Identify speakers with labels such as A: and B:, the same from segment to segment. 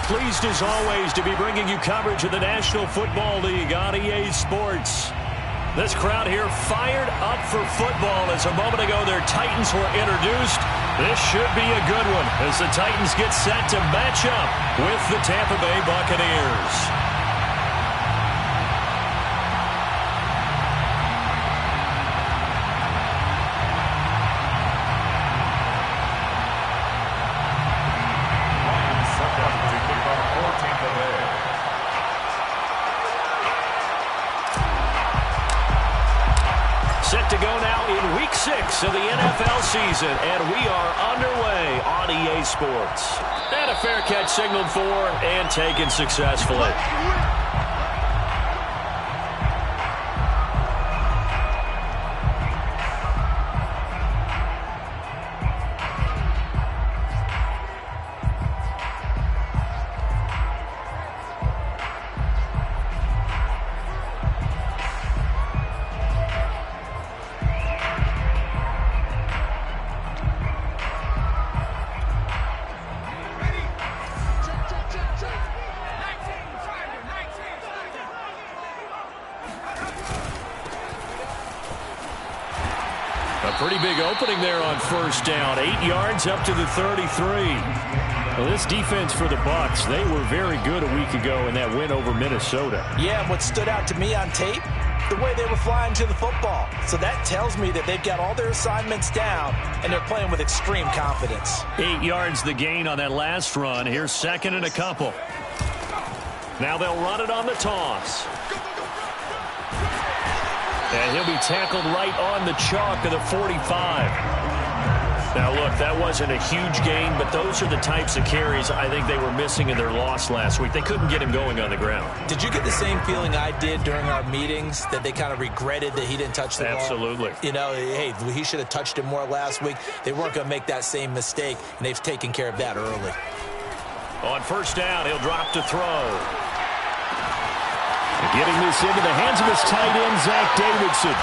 A: pleased as always to be bringing you coverage of the National Football League on EA Sports. This crowd here fired up for football as a moment ago their Titans were introduced. This should be a good one as the Titans get set to match up with the Tampa Bay Buccaneers. Set to go now in Week 6 of the NFL season, and we are underway on EA Sports. And a fair catch signaled for and taken successfully. Pretty big opening there on first down. 8 yards up to the 33. Well, this defense for the Bucs, they were very good a week ago in that win over Minnesota.
B: Yeah, and what stood out to me on tape, the way they were flying to the football. So that tells me that they've got all their assignments down, and they're playing with extreme confidence.
A: 8 yards the gain on that last run. Here's second and a couple. Now they'll run it on the toss. And he'll be tackled right on the chalk of the 45. Now, look, that wasn't a huge gain, but those are the types of carries I think they were missing in their loss last week. They couldn't get him going on the ground.
B: Did you get the same feeling I did during our meetings, that they kind of regretted that he didn't touch the ball?
A: Absolutely.
B: You know, hey, he should have touched it more last week. They weren't going to make that same mistake, and they've taken care of that early.
A: On first down, he'll drop to throw. Getting this into the hands of his tight end, Zach Davidson.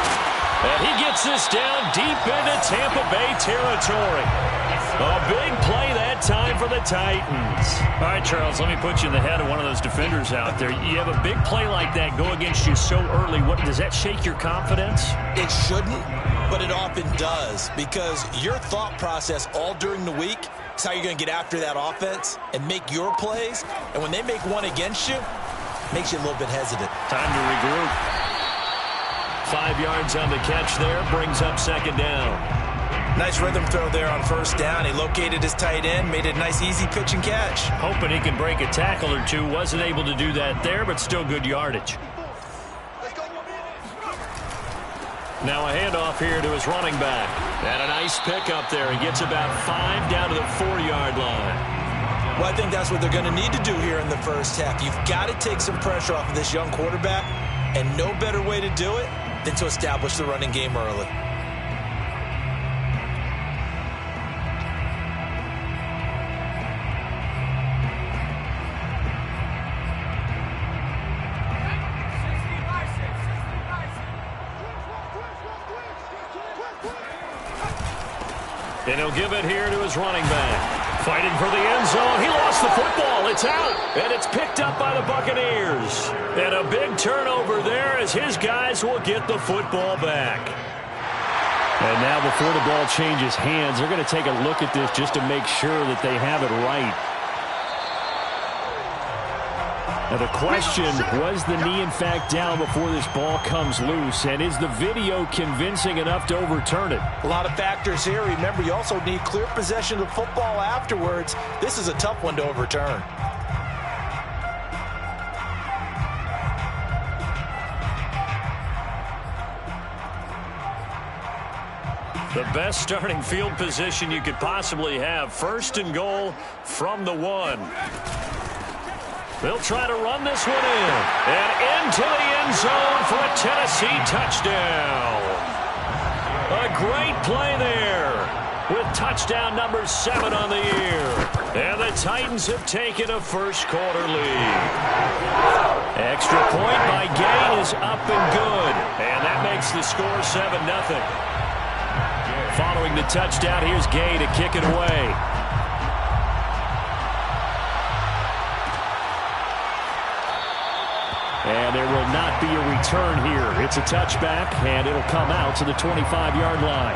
A: And he gets this down deep into Tampa Bay territory. A big play that time for the Titans. All right, Charles, let me put you in the head of one of those defenders out there. You have a big play like that go against you so early. What does that shake your confidence?
B: It shouldn't, but it often does, because your thought process all during the week is how you're going to get after that offense and make your plays. And when they make one against you, makes you a little bit hesitant.
A: Time to regroup. 5 yards on the catch there, brings up second down.
B: Nice rhythm throw there on first down. He located his tight end, made it a nice easy pitch and catch.
A: Hoping he can break a tackle or two. Wasn't able to do that there, but still good yardage. Now a handoff here to his running back. And a nice pickup there. He gets about 5 down to the 4-yard line.
B: Well, I think that's what they're going to need to do here in the first half. You've got to take some pressure off of this young quarterback, and no better way to do it than to establish the running game early.
A: And he'll give it here to his running back. Fighting for the end zone. He lost the football. It's out. And it's picked up by the Buccaneers. And a big turnover there as his guys will get the football back. And now before the ball changes hands, they're going to take a look at this just to make sure that they have it right. Now the question, was the knee in fact down before this ball comes loose? And is the video convincing enough to overturn it?
B: A lot of factors here. Remember, you also need clear possession of the football afterwards. This is a tough one to overturn.
A: The best starting field position you could possibly have. First and goal from the 1. They'll try to run this one in. And into the end zone for a Tennessee touchdown. A great play there with touchdown number 7 on the year. And the Titans have taken a first-quarter lead. Extra point by Gay is up and good. And that makes the score 7-0. Following the touchdown, here's Gay to kick it away. there will not be a return here. It's a touchback, and it'll come out to the 25-yard line.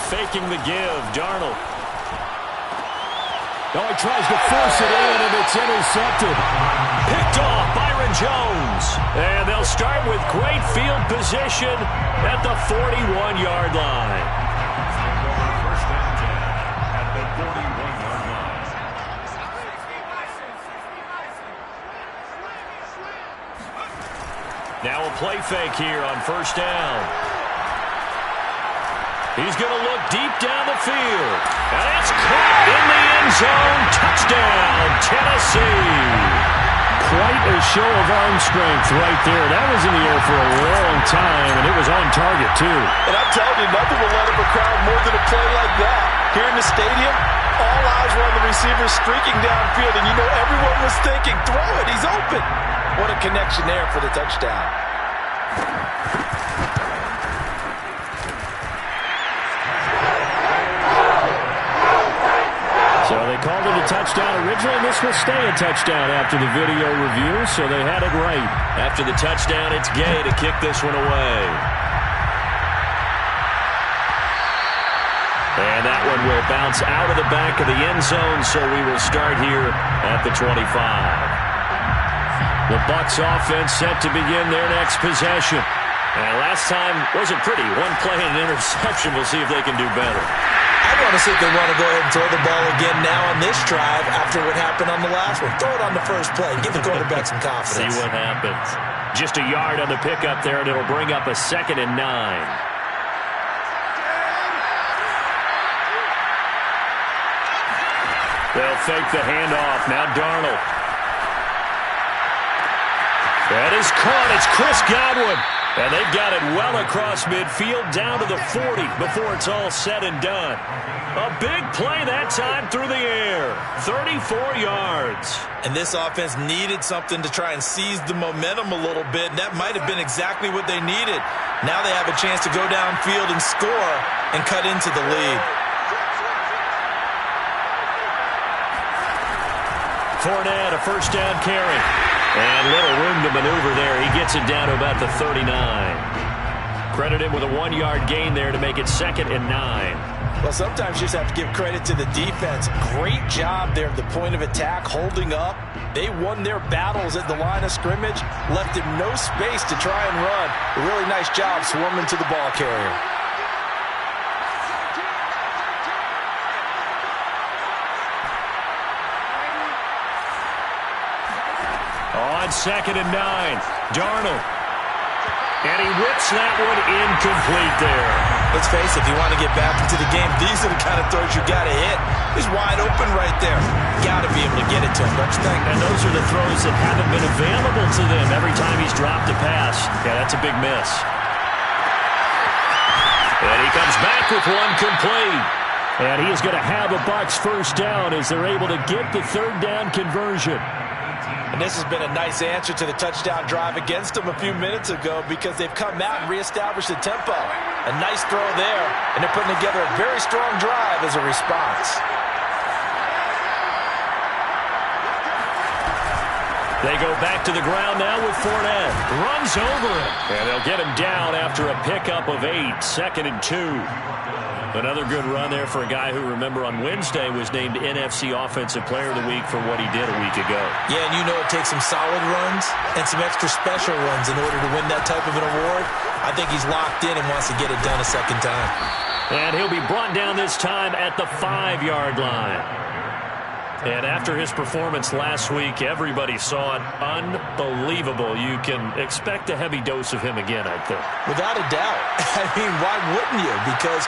A: Faking the give, Darnold. Oh, he tries to force it in, and it's intercepted. Picked off, Byron Jones. And they'll start with great field position at the 41-yard line.
C: First and 10 at the 41-yard line.
A: Now a play fake here on first down. He's going to look deep down the field. And it's caught in the end zone. Touchdown, Tennessee. Quite a show of arm strength right there. That was in the air for a long time, and it was on target, too.
B: And I'm telling you, nothing will let up a crowd more than a play like that. Here in the stadium, all eyes were on the receiver streaking downfield, and you know everyone was thinking, throw it, he's open. What a connection there for the touchdown.
A: So they called it a touchdown originally, and this will stay a touchdown after the video review, so they had it right. After the touchdown, it's Gay to kick this one away. And that one will bounce out of the back of the end zone, so we will start here at the 25. The Bucs offense set to begin their next possession. And last time wasn't pretty. One play and an interception. We'll see if they can do better.
B: I want to see if they want to go ahead and throw the ball again now on this drive after what happened on the last one. Throw it on the first play. Give the quarterback some confidence.
A: See what happens. Just a yard on the pickup there, and it'll bring up a 2nd and 9. They'll fake the handoff. Now Darnold. That is caught. It's Chris Godwin. And they've got it well across midfield down to the 40 before it's all said and done. A big play that time through the air. 34 yards.
B: And this offense needed something to try and seize the momentum a little bit. And that might have been exactly what they needed. Now they have a chance to go downfield and score and cut into the lead.
A: Fournette, a first down carry. And little room to maneuver there. He gets it down to about the 39. Credit him with a 1-yard gain there to make it 2nd and 9.
B: Well, sometimes you just have to give credit to the defense. Great job there at the point of attack, holding up. They won their battles at the line of scrimmage, left him no space to try and run. A really nice job swarming to the ball carrier.
A: On 2nd and 9, Darnold. And he whips that one incomplete there.
B: Let's face it, if you want to get back into the game, these are the kind of throws you got to hit. He's wide open right there. Got to be able to get it to him, don't you think?
A: And those are the throws that haven't been available to them every time he's dropped a pass. Yeah, that's a big miss. And he comes back with one complete. And he is going to have a Bucs first down as they're able to get the 3rd down conversion.
B: And this has been a nice answer to the touchdown drive against them a few minutes ago because they've come out and reestablished the tempo. A nice throw there, and they're putting together a very strong drive as a response.
A: They go back to the ground now with Fournette. Runs over him. And they'll get him down after a pickup of 8. 2nd and 2. Another good run there for a guy who, remember, on Wednesday was named NFC Offensive Player of the Week for what he did a week ago.
B: Yeah, and you know it takes some solid runs and some extra special runs in order to win that type of an award. I think he's locked in and wants to get it done a second time.
A: And he'll be brought down this time at the 5-yard line. And after his performance last week, everybody saw it. Unbelievable. You can expect a heavy dose of him again, I think.
B: Without a doubt. I mean, why wouldn't you? Because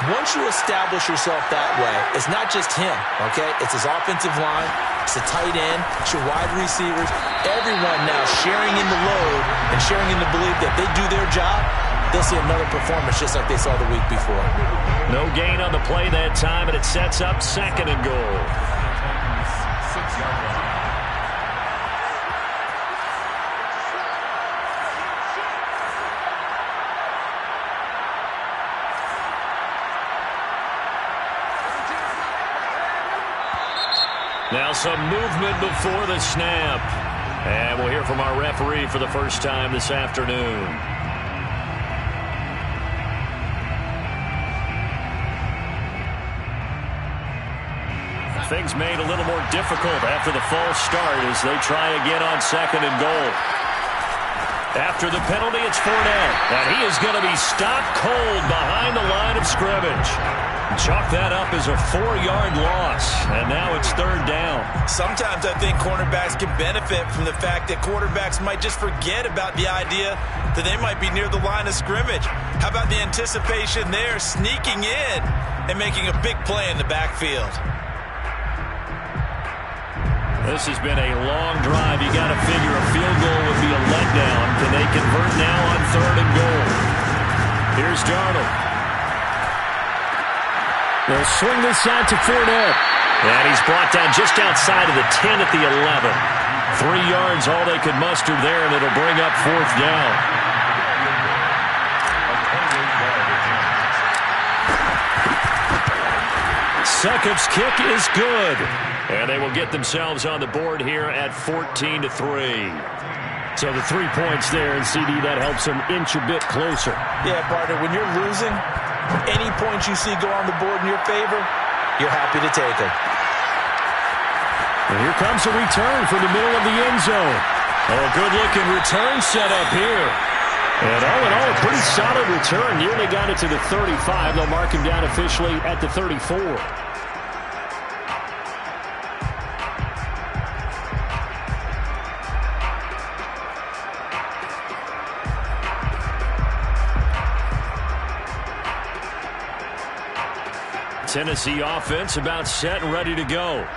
B: once you establish yourself that way, it's not just him, okay? It's his offensive line, it's the tight end, it's your wide receivers, everyone now sharing in the load and sharing in the belief that they do their job, they'll see another performance just like they saw the week before.
A: No gain on the play that time, and it sets up 2nd and goal. Now some movement before the snap. And we'll hear from our referee for the first time this afternoon. Things made a little more difficult after the false start as they try again on 2nd and goal. After the penalty, it's Fournette. And he is going to be stopped cold behind the line of scrimmage. Chalk that up as a 4-yard loss. And now it's 3rd down.
B: Sometimes I think cornerbacks can benefit from the fact that quarterbacks might just forget about the idea that they might be near the line of scrimmage. How about the anticipation there, sneaking in and making a big play in the backfield?
A: This has been a long drive. You got to figure a field goal would be a letdown. Can they convert now on 3rd and goal? Here's Darnold. They'll swing this out to Fournette. And he's brought down just outside of the 10 at the 11. 3 yards, all they could muster there, and it'll bring up 4th down. Succop's kick is good. And they will get themselves on the board here at 14-3. So the 3 points there, and CD, that helps them inch a bit closer.
B: Yeah, partner, when you're losing, any points you see go on the board in your favor, you're happy to take them.
A: And here comes a return from the middle of the end zone. Oh, a good-looking return set up here. And all in all, a pretty solid return. Nearly got it to the 35. They'll mark him down officially at the 34. Tennessee offense about set and ready to go.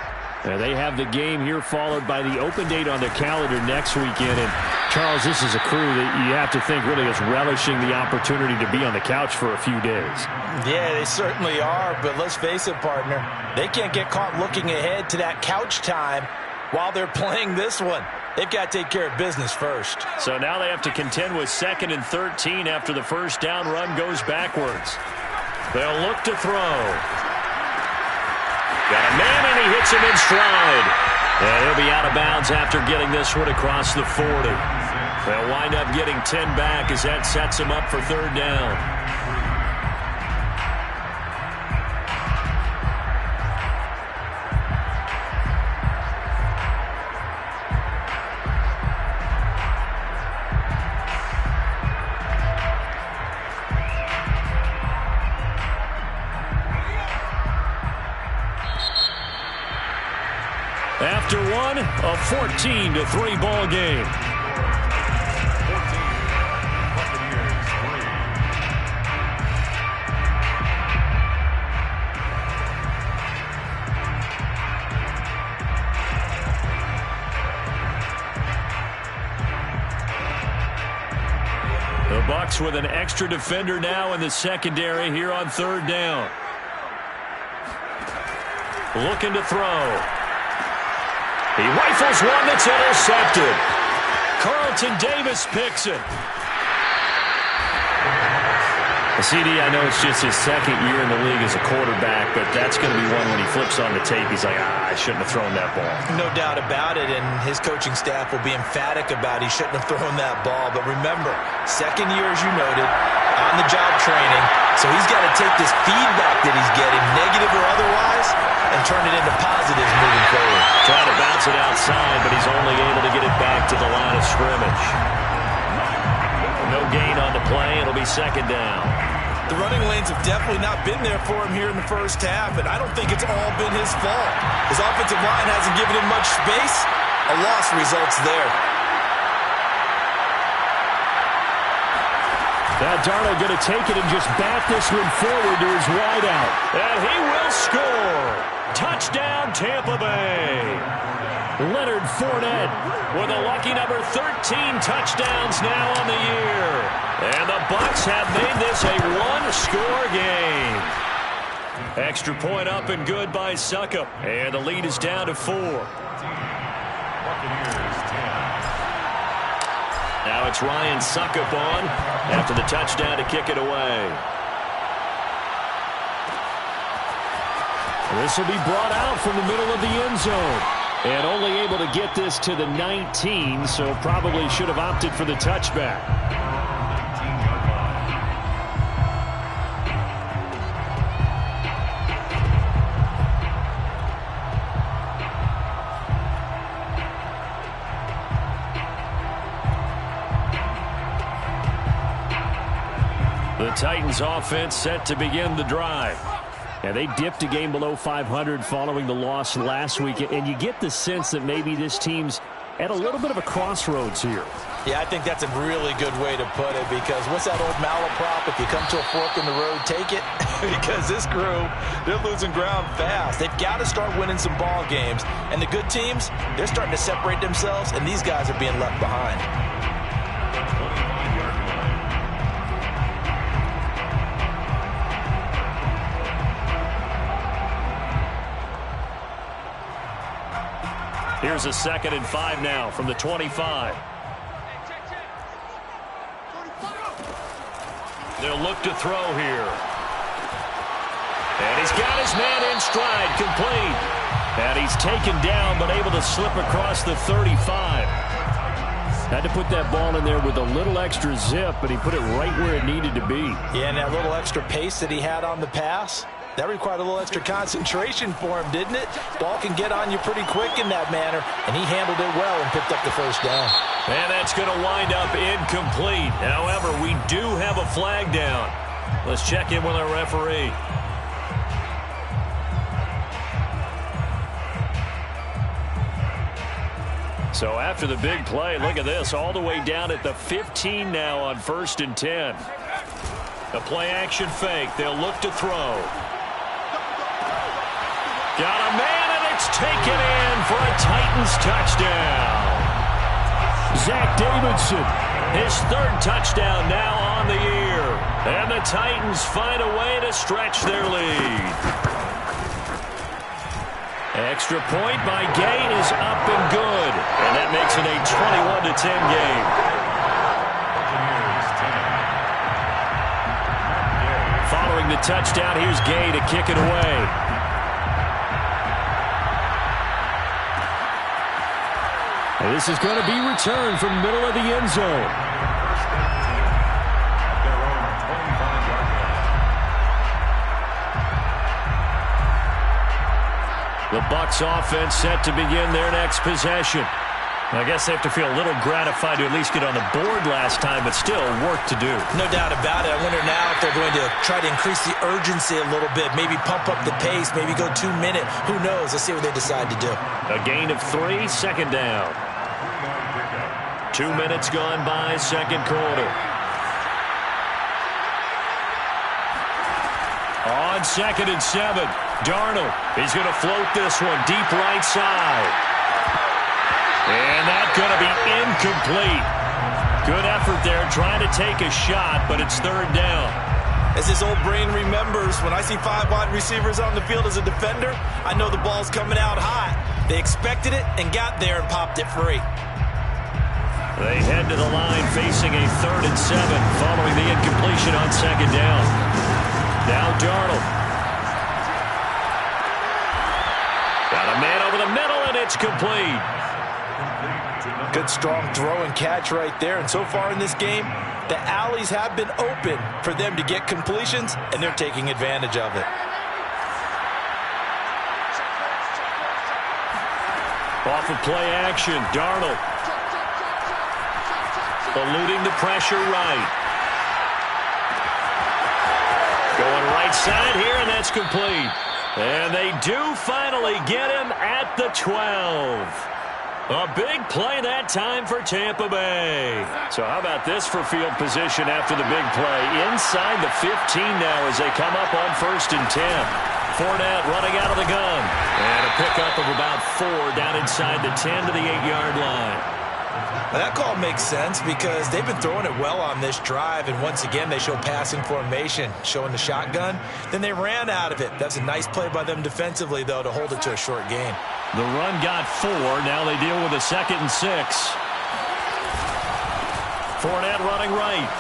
A: And they have the game here followed by the open date on their calendar next weekend. And, Charles, this is a crew that you have to think really is relishing the opportunity to be on the couch for a few days.
B: Yeah, they certainly are. But let's face it, partner, they can't get caught looking ahead to that couch time while they're playing this one. They've got to take care of business first.
A: So now they have to contend with 2nd and 13 after the first down run goes backwards. They'll look to throw. Got a man, and he hits him in stride. And he'll be out of bounds after getting this one across the 40. They'll wind up getting 10 back as that sets him up for 3rd down. After one, a 14-3 ball game. The Bucs with an extra defender now in the secondary here on 3rd down. Looking to throw. He rifles one that's intercepted. Carlton Davis picks it. CD, I know it's just his 2nd year in the league as a quarterback, but that's going to be one when he flips on the tape. He's like, I shouldn't have thrown that ball.
B: No doubt about it, and his coaching staff will be emphatic about he shouldn't have thrown that ball. But remember, 2nd year, as you noted, on-the-job training, so he's got to take this feedback that he's getting, negative or otherwise, and turn it into positives moving forward.
A: Trying to bounce it outside, but he's only able to get it back to the line of scrimmage. No gain on the play. It'll be 2nd down.
B: The running lanes have definitely not been there for him here in the first half, and I don't think it's all been his fault. His offensive line hasn't given him much space. A loss results there.
A: Now Darnold going to take it and just bat this one forward to his wideout. And he will score. Touchdown, Tampa Bay. Leonard Fournette with a lucky number 13 touchdowns now on the year. And the Bucs have made this a one-score game. Extra point up and good by Succop. And the lead is down to 4. Now it's Ryan Succop on after the touchdown to kick it away. This will be brought out from the middle of the end zone. And only able to get this to the 19, so probably should have opted for the touchback. The Titans offense set to begin the drive. And they dipped a game below 500 following the loss last week. And you get the sense that maybe this team's at a little bit of a crossroads here.
B: Yeah, I think that's a really good way to put it, because what's that old malaprop? If you come to a fork in the road, take it. Because this crew, they're losing ground fast. They've got to start winning some ball games. And the good teams, they're starting to separate themselves, and these guys are being left behind.
A: Here's a 2nd and 5 now from the 25. They'll look to throw here. And he's got his man in stride, complete. And he's taken down, but able to slip across the 35. Had to put that ball in there with a little extra zip, but he put it right where it needed to be.
B: Yeah, and that little extra pace that he had on the pass, that required a little extra concentration for him, didn't it? Ball can get on you pretty quick in that manner, and he handled it well and picked up the first down.
A: And that's going to wind up incomplete. However, we do have a flag down. Let's check in with our referee. So after the big play, look at this, all the way down at the 15 now on 1st and 10. A play action fake. They'll look to throw. Got a man, and it's taken in for a Titans touchdown. Zach Davidson, his 3rd touchdown now on the year. And the Titans find a way to stretch their lead. Extra point by Gain is up and good. And that makes it a 21-10 game. Following the touchdown, here's Gay to kick it away. And this is going to be returned from the middle of the end zone. The Bucs offense set to begin their next possession. I guess they have to feel a little gratified to at least get on the board last time, but still work to do.
B: No doubt about it. I wonder now if they're going to try to increase the urgency a little bit, maybe pump up the pace, maybe go 2 minute. Who knows? Let's see what they decide to do.
A: A gain of 3, 2nd down. 2 minutes gone by, 2nd quarter. On 2nd and 7, Darnold is going to float this one deep right side. And that's going to be incomplete. Good effort there trying to take a shot, but it's 3rd down.
B: As his old brain remembers, when I see 5 wide receivers on the field as a defender, I know the ball's coming out hot. They expected it and got there and popped it free.
A: They head to the line facing a 3rd and 7 following the incompletion on 2nd down. Now Darnold. Got a man over the middle, and it's complete.
B: Good strong throw and catch right there. And so far in this game, the alleys have been open for them to get completions, and they're taking advantage of it.
A: Off of play action, Darnold. Eluding the pressure right. Going right side here, and that's complete. And they do finally get him at the 12. A big play that time for Tampa Bay. So how about this for field position after the big play? Inside the 15 now as they come up on 1st and 10. Fournette running out of the gun. And a pickup of about 4 down inside the 10 to the 8-yard line.
B: Now that call makes sense because they've been throwing it well on this drive, and once again they show passing formation, showing the shotgun. Then they ran out of it. That's a nice play by them defensively, though, to hold it to a short gain.
A: The run got 4. Now they deal with a 2nd and 6. Fournette running right.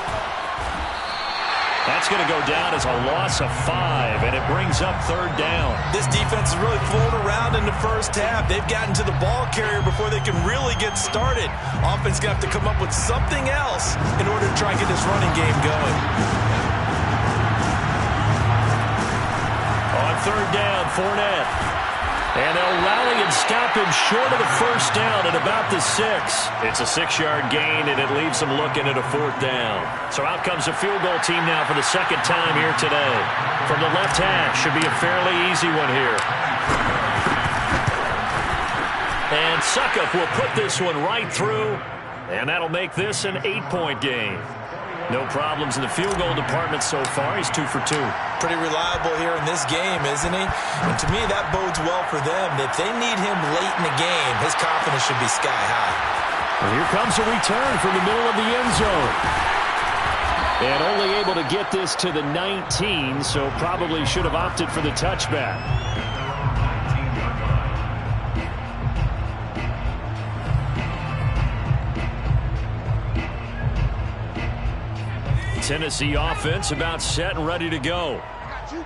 A: That's going to go down as a loss of 5, and it brings up 3rd down.
B: This defense has really flown around in the first half. They've gotten to the ball carrier before they can really get started. Offense going to have to come up with something else in order to try and get this running game going.
A: On 3rd down, Fournette. And they'll rally and stop him short of the 1st down at about the 6. It's a 6-yard gain, and it leaves them looking at a 4th down. So out comes the field goal team now for the 2nd time here today. From the left hash, should be a fairly easy one here. And Suckup will put this one right through, and that'll make this an 8-point game. No problems in the field goal department so far. He's 2 for 2.
B: Pretty reliable here in this game, isn't he? And to me, that bodes well for them. If they need him late in the game, his confidence should be sky high.
A: Well, here comes a return from the middle of the end zone. And only able to get this to the 19, so probably should have opted for the touchback. Tennessee offense about set and ready to go.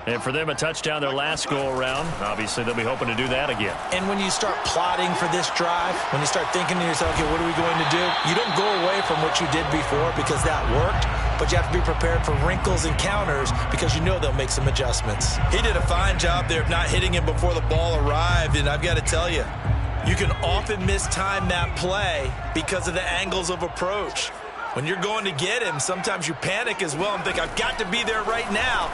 A: And for them, a touchdown their last go-around. Obviously, they'll be hoping to do that again.
B: And when you start plotting for this drive, when you start thinking to yourself, okay, what are we going to do? You don't go away from what you did before because that worked, but you have to be prepared for wrinkles and counters because you know they'll make some adjustments. He did a fine job there of not hitting him before the ball arrived, and I've got to tell you, you can often mistime that play because of the angles of approach. When you're going to get him, sometimes you panic as well and think, I've got to be there right now.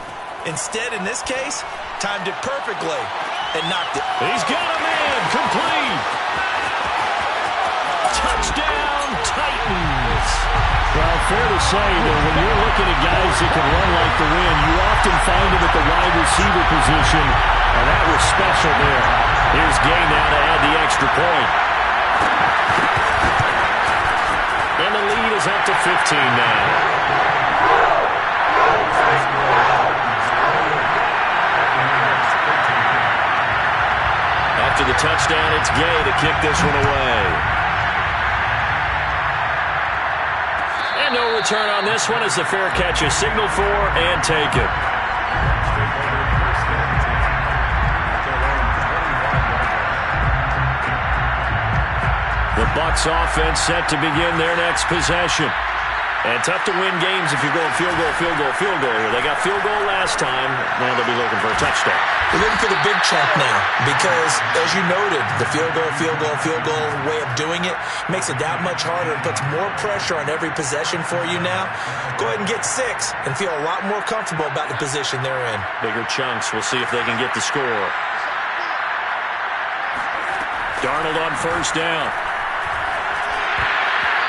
B: Instead, in this case, timed it perfectly and knocked it.
A: He's got a man, complete. Touchdown, Titans. Well, fair to say that when you're looking at guys that can run like the wind, you often find them at the wide receiver position, and that was special there. Here's Gay now to add the extra point. And the lead is up to 15 now. After the touchdown, it's Gay to kick this one away. And no return on this one as the fair catch is signaled for and taken. The Bucs offense set to begin their next possession. And tough to win games if you're going field goal here. They got field goal last time. Now they'll be looking for a touchdown.
B: They're looking for the big chunk now because, as you noted, the field goal way of doing it makes it that much harder and puts more pressure on every possession for you now. Go ahead and get 6 and feel a lot more comfortable about the position they're in.
A: Bigger chunks. We'll see if they can get the score. Darnold on 1st down.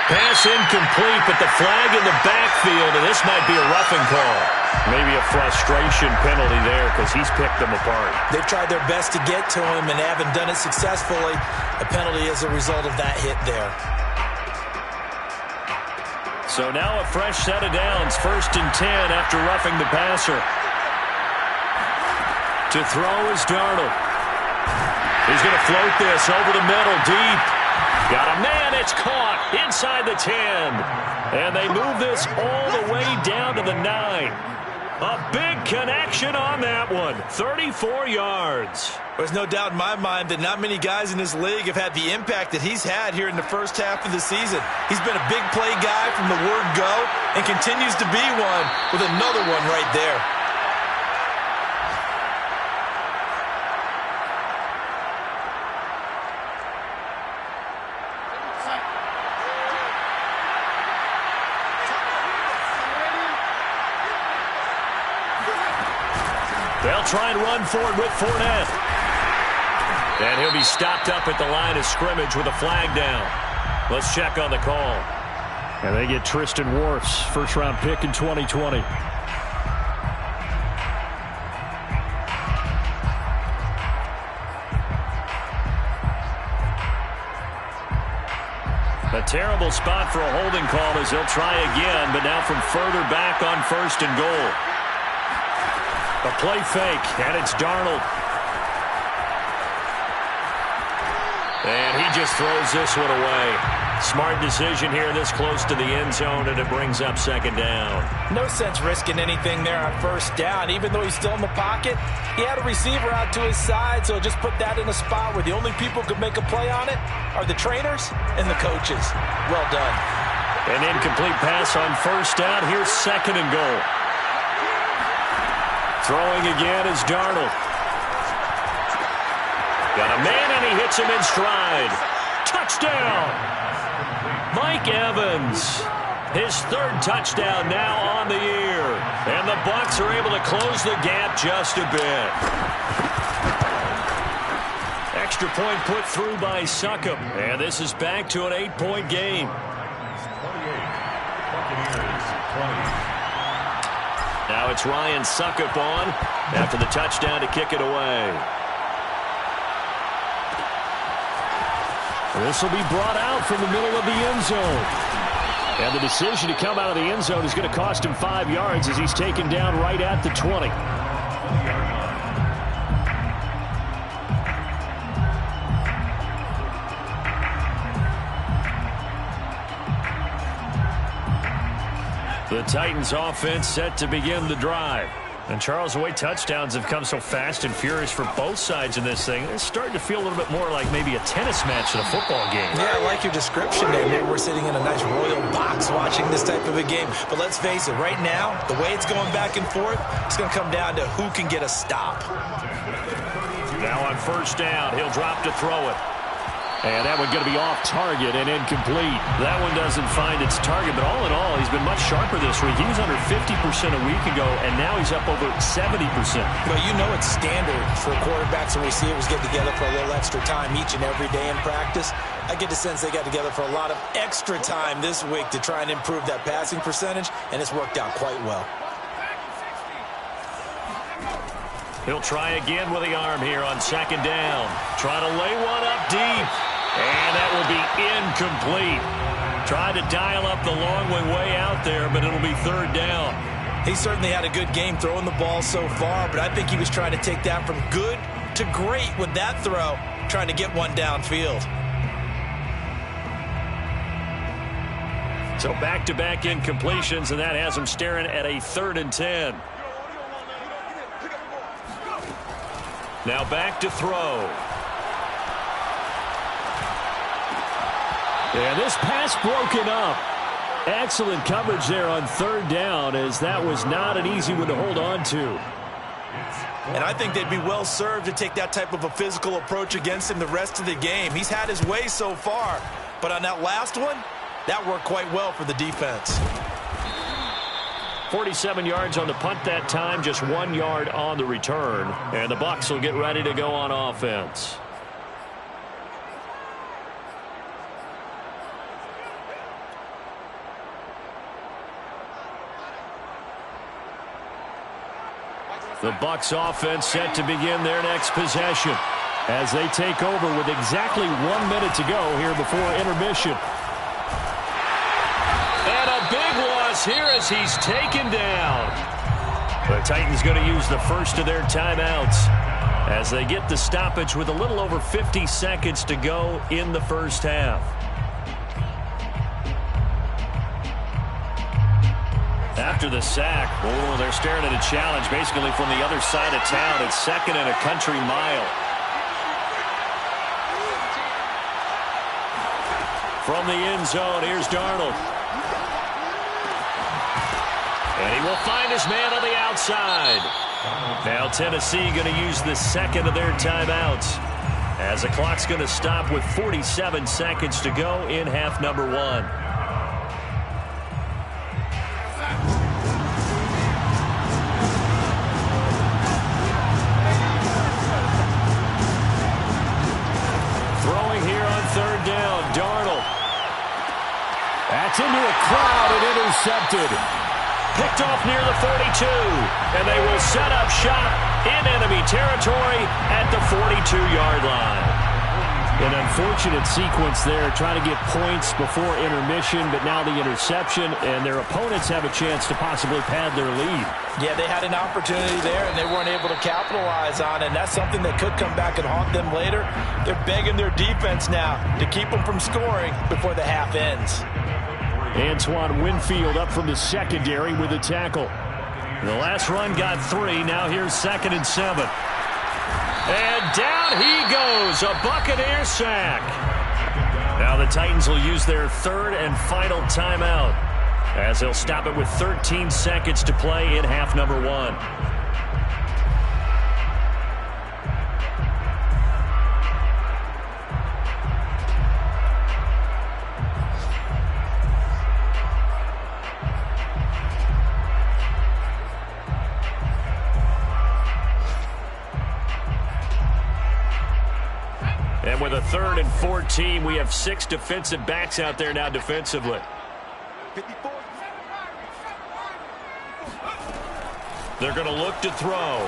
A: Pass incomplete, but the flag in the backfield, and this might be a roughing call. Maybe a frustration penalty there because he's picked them apart.
B: They've tried their best to get to him and haven't done it successfully. A penalty as a result of that hit there.
A: So now a fresh set of downs, 1st and 10 after roughing the passer. To throw is Darnold. He's going to float this over the middle, deep. Got a man, it's caught inside the 10. And they move this all the way down to the 9. A big connection on that one, 34 yards.
B: There's no doubt in my mind that not many guys in this league have had the impact that he's had here in the first half of the season. He's been a big play guy from the word go and continues to be one with another one right there.
A: They'll try and run for it with Fournette. And he'll be stopped up at the line of scrimmage with a flag down. Let's check on the call. And they get Tristan Wirfs, first-round pick in 2020. A terrible spot for a holding call as they'll try again, but now from further back on 1st and goal. A play fake, and it's Darnold. And he just throws this one away. Smart decision here this close to the end zone, and it brings up second down.
B: No sense risking anything there on first down. Even though he's still in the pocket, he had a receiver out to his side, so just put that in a spot where the only people who could make a play on it are the trainers and the coaches. Well done.
A: An incomplete pass on first down. Here's second and goal. Throwing again is Darnold. Got a man, and he hits him in stride. Touchdown! Mike Evans, his third touchdown now on the year. And the Bucs are able to close the gap just a bit. Extra point put through by Succop. And this is back to an 8-point game.
C: 28. Buccaneers 20.
A: Now it's Ryan Succop on after the touchdown to kick it away. This will be brought out from the middle of the end zone. And the decision to come out of the end zone is going to cost him 5 yards as he's taken down right at the 20. The Titans offense set to begin the drive. And, Charles, the way touchdowns have come so fast and furious for both sides in this thing, it's starting to feel a little bit more like maybe a tennis match than a football game.
B: Yeah, I like your description there. Maybe we're sitting in a nice royal box watching this type of a game. But let's face it, right now, the way it's going back and forth, it's going to come down to who can get a stop.
A: Now on first down, he'll drop to throw it. And that one going to be off target and incomplete. That one doesn't find its target, but all in all, he's been much sharper this week. He was under 50% a week ago, and now he's up over 70%.
B: Well, you know it's standard for quarterbacks and receivers get together for a little extra time each and every day in practice. I get the sense they got together for a lot of extra time this week to try and improve that passing percentage, and it's worked out quite well.
A: He'll try again with the arm here on second down. Try to lay one up deep. And that will be incomplete. Tried to dial up the long way out there, but it'll be third down.
B: He certainly had a good game throwing the ball so far, but I think he was trying to take that from good to great with that throw, trying to get one downfield.
A: So back-to-back incompletions, and that has him staring at a 3rd and 10. Now back to throw. And this pass broken up. Excellent coverage there on third down, as that was not an easy one to hold on to.
B: And I think they'd be well served to take that type of a physical approach against him the rest of the game. He's had his way so far, but on that last one, that worked quite well for the defense.
A: 47 yards on the punt that time, just 1 yard on the return. And the Bucs will get ready to go on offense. The Bucs offense set to begin their next possession as they take over with exactly 1 minute to go here before intermission. And a big loss here as he's taken down. The Titans going to use the first of their timeouts as they get the stoppage with a little over 50 seconds to go in the first half. After the sack, they're staring at a challenge basically from the other side of town. It's 2nd and a country mile. From the end zone, here's Darnold. And he will find his man on the outside. Now Tennessee going to use the second of their timeouts as the clock's going to stop with 47 seconds to go in half number 1. Third down, Darnold. That's into a crowd and intercepted. Picked off near the 42. And they will set up shop in enemy territory at the 42-yard line. An unfortunate sequence there, trying to get points before intermission, but now the interception, and their opponents have a chance to possibly pad their lead.
B: Yeah, they had an opportunity there, and they weren't able to capitalize on it, and that's something that could come back and haunt them later. They're begging their defense now to keep them from scoring before the half ends.
A: Antoine Winfield up from the secondary with a tackle. The last run got 3. Now here's 2nd and 7. And down he goes. A Buccaneer sack. Now the Titans will use their 3rd and final timeout, as they'll stop it with 13 seconds to play in half number 1. And with a 3rd and 14, we have 6 defensive backs out there now defensively. They're going to look to throw.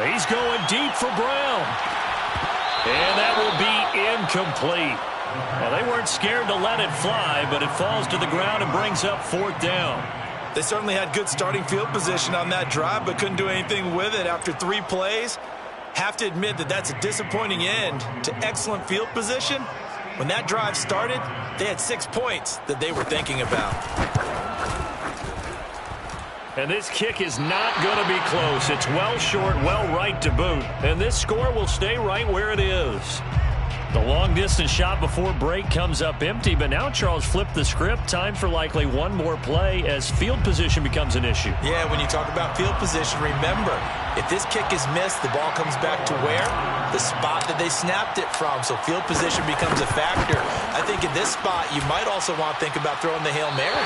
A: He's going deep for Brown. And that will be incomplete. Well, they weren't scared to let it fly, but it falls to the ground and brings up 4th down.
B: They certainly had good starting field position on that drive, but couldn't do anything with it after 3 plays. Have to admit that that's a disappointing end to excellent field position. When that drive started, they had 6 points that they were thinking about.
A: And this kick is not going to be close. It's well short, well right to boot. And this score will stay right where it is. The long-distance shot before break comes up empty, but now Charles flipped the script. Time for likely one more play as field position becomes an issue.
B: Yeah, when you talk about field position, remember, if this kick is missed, the ball comes back to where? The spot that they snapped it from. So field position becomes a factor. I think in this spot, you might also want to think about throwing the Hail Mary.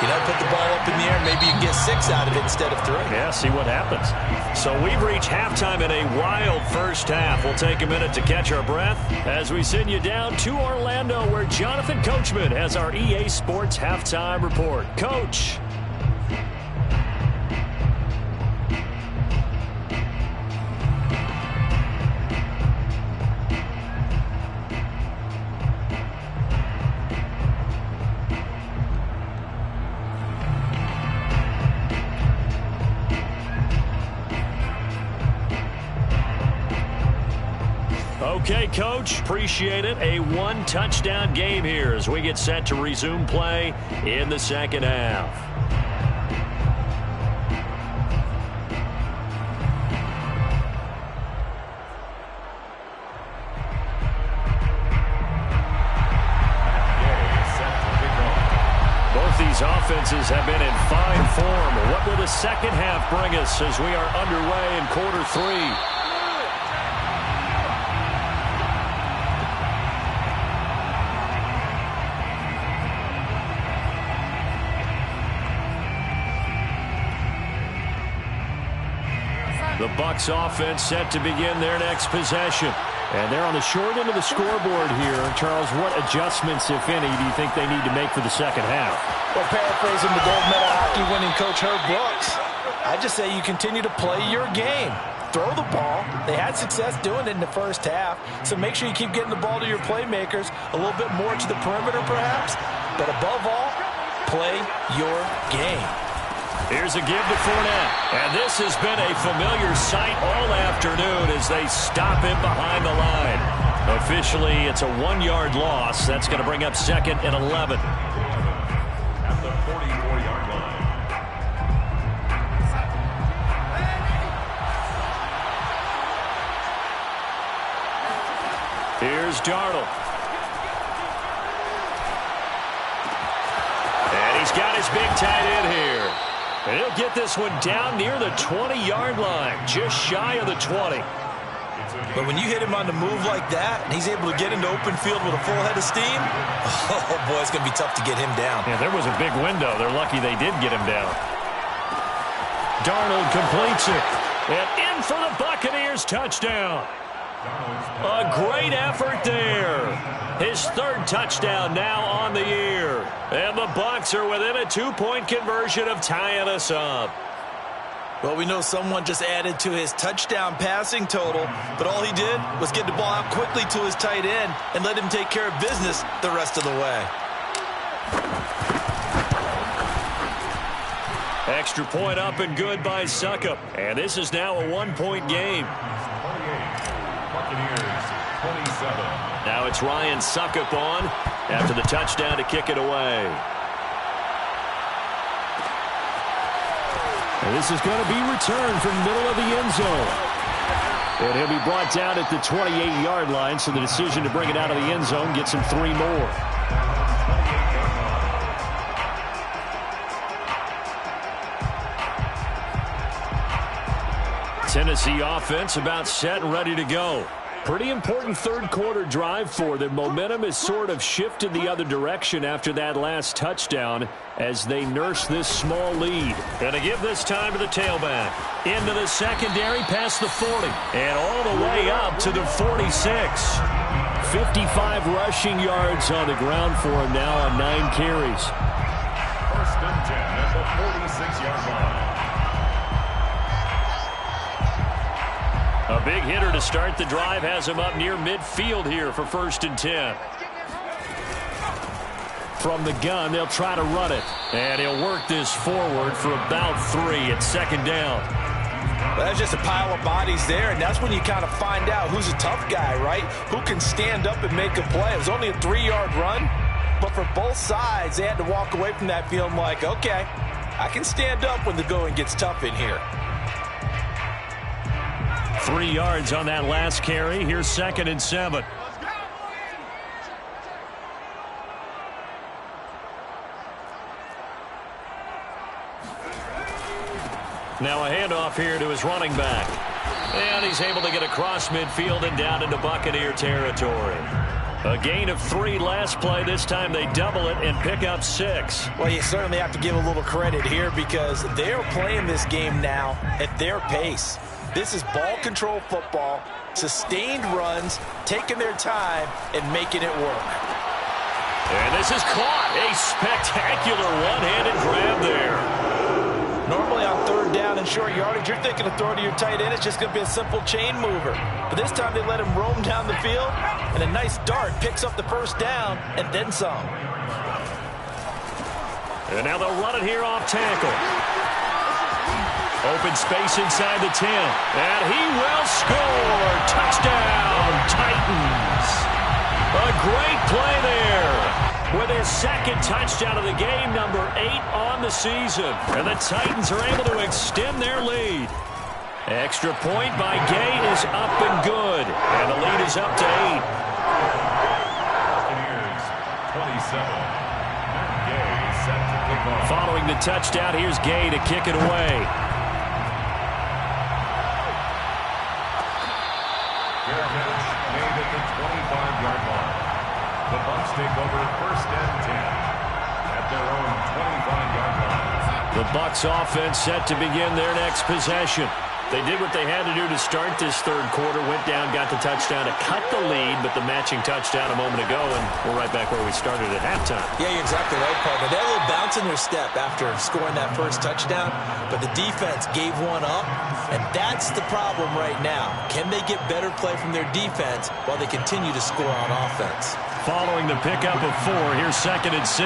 B: You know, put the ball up in the air. Maybe you can get 6 out of it instead of 3.
A: Yeah, see what happens. So we've reached halftime in a wild first half. We'll take a minute to catch our breath as we send you down to Orlando, where Jonathan Coachman has our EA Sports halftime report. Coach. Okay, Coach, appreciate it. A 1-touchdown game here as we get set to resume play in the second half. Both these offenses have been in fine form. What will the second half bring us as we are underway in quarter 3? The Bucs offense set to begin their next possession. And they're on the short end of the scoreboard here. Charles, what adjustments, if any, do you think they need to make for the second half?
B: Well, paraphrasing the gold medal hockey winning coach Herb Brooks, I just say you continue to play your game. Throw the ball. They had success doing it in the first half, so make sure you keep getting the ball to your playmakers, a little bit more to the perimeter perhaps, but above all, play your game.
A: Here's a give to Fournette. And this has been a familiar sight all afternoon as they stop him behind the line. Officially, it's a 1-yard loss. That's going to bring up 2nd and 11.
C: At the 44-yard line.
A: Here's Darnold. And he's got his big tight end here. And he'll get this one down near the 20-yard line, just shy of the 20.
B: But when you hit him on the move like that, and he's able to get into open field with a full head of steam, oh, boy, it's going to be tough to get him down.
A: Yeah, there was a big window. They're lucky they did get him down. Darnold completes it. And in for the Buccaneers touchdown. A great effort there. His 3rd touchdown now on the year. And the Bucs are within a 2-point conversion of tying us up.
B: Well, we know someone just added to his touchdown passing total, but all he did was get the ball out quickly to his tight end and let him take care of business the rest of the way.
A: Extra point up and good by Suckup. And this is now a one-point game.
C: 28. Buccaneers, 27.
A: Now it's Ryan Suckup on after the touchdown to kick it away. And this is going to be returned from the middle of the end zone. And he'll be brought down at the 28-yard line, so the decision to bring it out of the end zone gets him 3 more. Tennessee offense about set and ready to go. Pretty important third-quarter drive for them. Momentum has sort of shifted the other direction after that last touchdown as they nurse this small lead. Going to give this time to the tailback. Into the secondary, past the 40, and all the way up to the 46. 55 rushing yards on the ground for him now on 9 carries.
C: First and 10 at the 46-yard line.
A: A big hitter to start the drive has him up near midfield here for first and 10. From the gun, they'll try to run it. And he'll work this forward for about 3 at second down.
B: Well, that's just a pile of bodies there, and that's when you kind of find out who's a tough guy, right? Who can stand up and make a play. It was only a 3-yard run, but for both sides, they had to walk away from that feeling like, okay, I can stand up when the going gets tough in here.
A: 3 yards on that last carry. Here's second and 7. Now a handoff here to his running back. And he's able to get across midfield and down into Buccaneer territory. A gain of 3 last play. This time they double it and pick up 6.
B: Well, you certainly have to give a little credit here because they're playing this game now at their pace. This is ball control football, sustained runs, taking their time, and making it work.
A: And this is caught. A spectacular one-handed grab there.
B: Normally on third down and short yardage, you're thinking of throwing to your tight end. It's just going to be a simple chain mover. But this time they let him roam down the field, and a nice dart picks up the first down and then some.
A: And now they'll run it here off tackle. Open space inside the 10. And he will score. Touchdown, Titans. A great play there. With his second touchdown of the game, number 8 on the season. And the Titans are able to extend their lead. Extra point by Gay is up and good. And the lead is up to 8.
C: Buccaneers, 27. Gay set to kick off.
A: Following the touchdown, here's Gay to kick it away.
C: Made at the 25-yard line. The Bucs take over first and 10 at their own 25-yard line.
A: The Bucs offense set to begin their next possession. They did what they had to do to start this third quarter, went down, got the touchdown to cut the lead, but the matching touchdown a moment ago, and we're right back where we started at halftime.
B: Yeah, you're exactly right, partner. They had a little bounce in their step after scoring that first touchdown, but the defense gave one up, and that's the problem right now. Can they get better play from their defense while they continue to score on offense?
A: Following the pickup of 4, here's second and 6.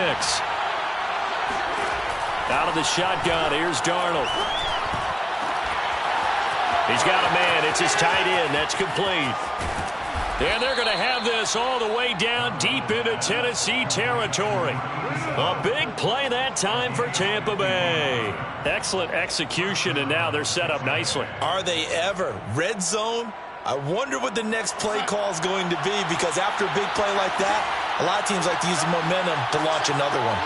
A: Out of the shotgun, here's Darnold. He's got a man. It's his tight end. That's complete. And they're going to have this all the way down deep into Tennessee territory. A big play that time for Tampa Bay. Excellent execution, and now they're set up nicely.
B: Are they ever? Red zone? I wonder what the next play call is going to be, because after a big play like that, a lot of teams like to use the momentum to launch another one.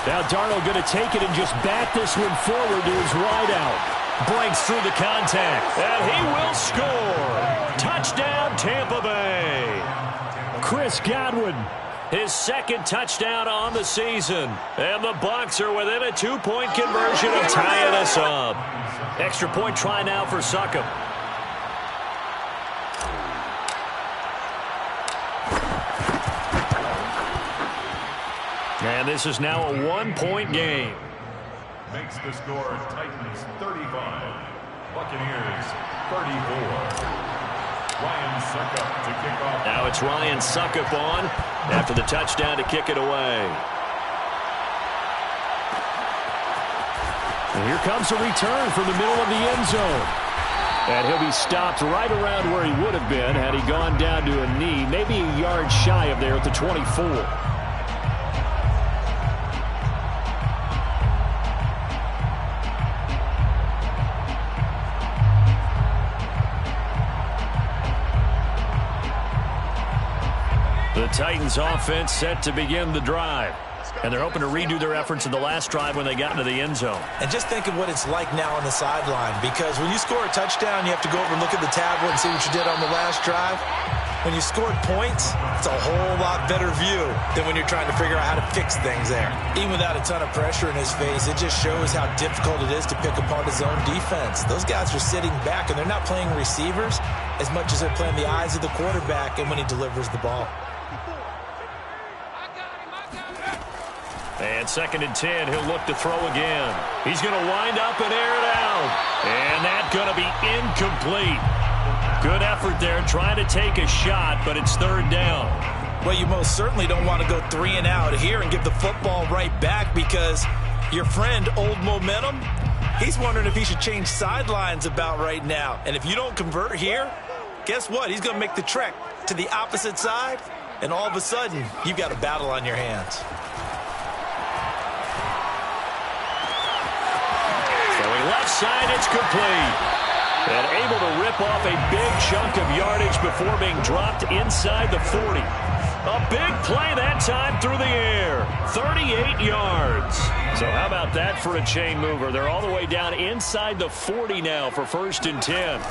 A: Now Darnold going to take it and just bat this one forward to his wideout. Breaks through the contact, and he will score. Touchdown, Tampa Bay. Chris Godwin, his second touchdown on the season. And the Bucs are within a 2-point conversion of tying this up. Extra point try now for Suckup. And this is now a 1-point game.
C: makes the score Titans 35, Buccaneers 34. Ryan Suckup to kick off.
A: Now it's Ryan Suckup on after the touchdown to kick it away. And here comes a return from the middle of the end zone. And he'll be stopped right around where he would have been had he gone down to a knee, maybe a yard shy of there at the 24. The Titans offense set to begin the drive. And they're hoping to redo their efforts in the last drive when they got into the end zone.
B: And just think of what it's like now on the sideline, because when you score a touchdown, you have to go over and look at the tablet and see what you did on the last drive. When you scored points, it's a whole lot better view than when you're trying to figure out how to fix things there. Even without a ton of pressure in his face, it just shows how difficult it is to pick apart his own defense. Those guys are sitting back, and they're not playing receivers as much as they're playing the eyes of the quarterback and when he delivers the ball.
A: And 2nd and 10, he'll look to throw again. He's going to wind up and air it out. And that's going to be incomplete. Good effort there trying to take a shot, but it's 3rd down.
B: Well, you most certainly don't want to go 3 and out here and give the football right back, because your friend, Old Momentum, he's wondering if he should change sidelines about right now. And if you don't convert here, guess what? He's going to make the trek to the opposite side, and all of a sudden, you've got a battle on your hands.
A: Left side, it's complete. And able to rip off a big chunk of yardage before being dropped inside the 40. A big play that time through the air. 38 yards. So how about that for a chain mover? They're all the way down inside the 40 now for 1st and 10.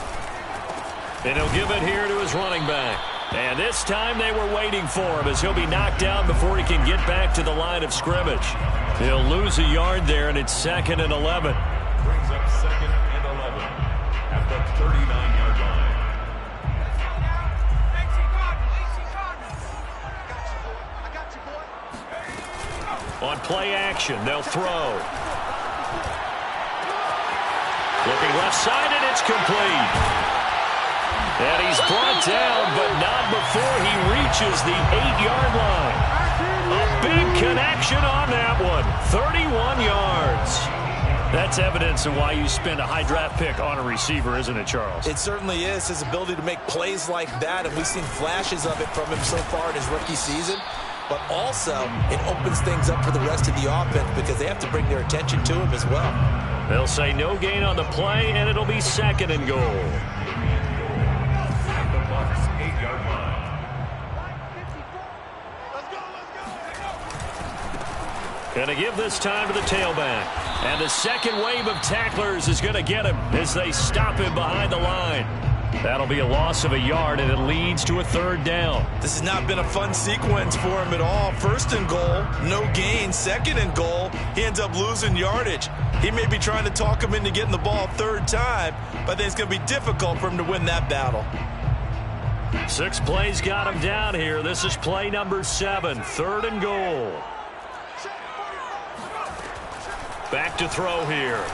A: And he'll give it here to his running back. And this time they were waiting for him, as he'll be knocked down before he can get back to the line of scrimmage. He'll lose a yard there, and it's 2nd and 11.
C: Brings up 2nd and 11 at the 39-yard line.
A: On play action, they'll throw. Looking left side, and it's complete. And he's brought down, but not before he reaches the 8-yard line. A big connection on that one. 31 yards. That's evidence of why you spend a high draft pick on a receiver, isn't it, Charles?
B: It certainly is. His ability to make plays like that, and we've seen flashes of it from him so far in his rookie season. But also, it opens things up for the rest of the offense, because they have to bring their attention to him as well.
A: They'll say no gain on the play, and it'll be 2nd and goal.
C: At the Bucs' 8-yard line.
A: Gonna give this time to the tailback. And the second wave of tacklers is going to get him as they stop him behind the line. That'll be a loss of a yard, and it leads to a 3rd down.
B: This has not been a fun sequence for him at all. 1st and goal, no gain. 2nd and goal, he ends up losing yardage. He may be trying to talk him into getting the ball 3rd time, but I think it's going to be difficult for him to win that battle.
A: 6 plays got him down here. This is play number 7, 3rd and goal. Back to throw here.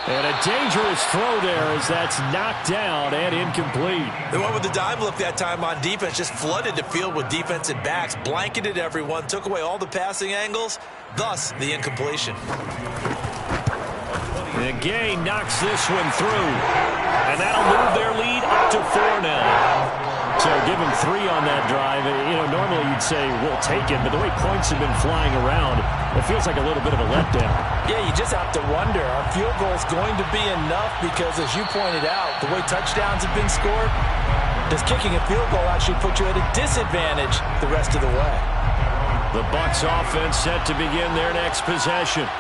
A: And a dangerous throw there as that's knocked down and incomplete.
B: They went with the dime look that time on defense, just flooded the field with defensive backs, blanketed everyone, took away all the passing angles, thus the incompletion.
A: And Gay knocks this one through. And that'll move their lead up to 4 now. So give him 3 on that drive. You know, normally you'd say, we'll take it, but the way points have been flying around, it feels like a little bit of a letdown.
B: Yeah, you just have to wonder, are field goals going to be enough? Because as you pointed out, the way touchdowns have been scored, does kicking a field goal actually put you at a disadvantage the rest of the way?
A: The Bucs offense set to begin their next possession.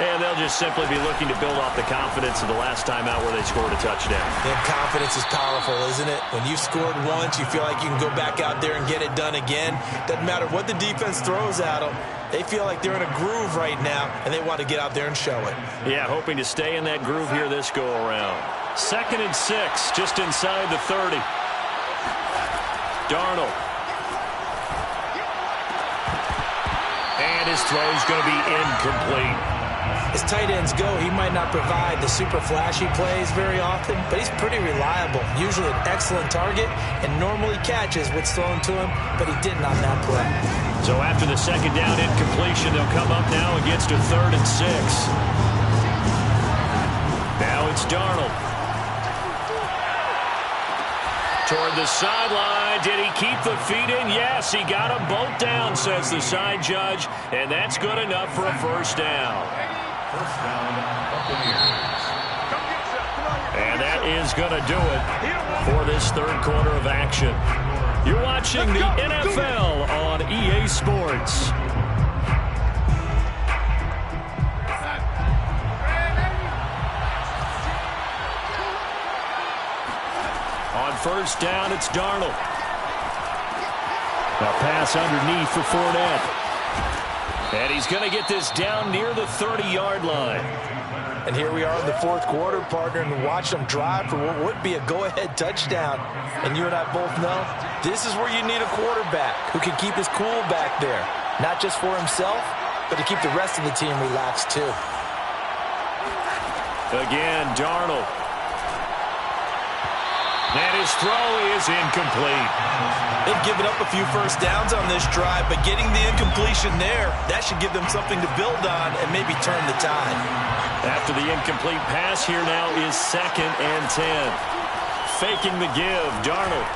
A: And they'll just simply be looking to build off the confidence of the last time out where they scored a touchdown.
B: And confidence is powerful, isn't it? When you've scored once, you feel like you can go back out there and get it done again. Doesn't matter what the defense throws at them. They feel like they're in a groove right now, and they want to get out there and show it.
A: Yeah, hoping to stay in that groove here this go-around. 2nd and 6, just inside the 30. Darnold. And his throw is going to be incomplete.
B: As tight ends go, he might not provide the super flashy plays very often, but he's pretty reliable. Usually an excellent target and normally catches what's thrown to him, but he didn't on that play.
A: So after the second down incompletion, they'll come up now against a 3rd and 6. Now it's Darnold. Toward the sideline. Did he keep the feet in? Yes, he got them both down, says the side judge, and that's good enough for a first down.
C: First down, Buccaneers.
A: And that is going to do it for this third quarter of action. You're watching the NFL on EA Sports. On first down, it's Darnold. A pass underneath for Fournette. And he's going to get this down near the 30-yard line.
B: And here we are in the fourth quarter, partner, and watch them drive for what would be a go-ahead touchdown. And you and I both know this is where you need a quarterback who can keep his cool back there. Not just for himself, but to keep the rest of the team relaxed too.
A: Again, Darnold. And his throw is incomplete.
B: They've given up a few first downs on this drive, but getting the incompletion there, that should give them something to build on and maybe turn the tide.
A: After the incomplete pass, here now is 2nd and 10. Faking the give, Darnold.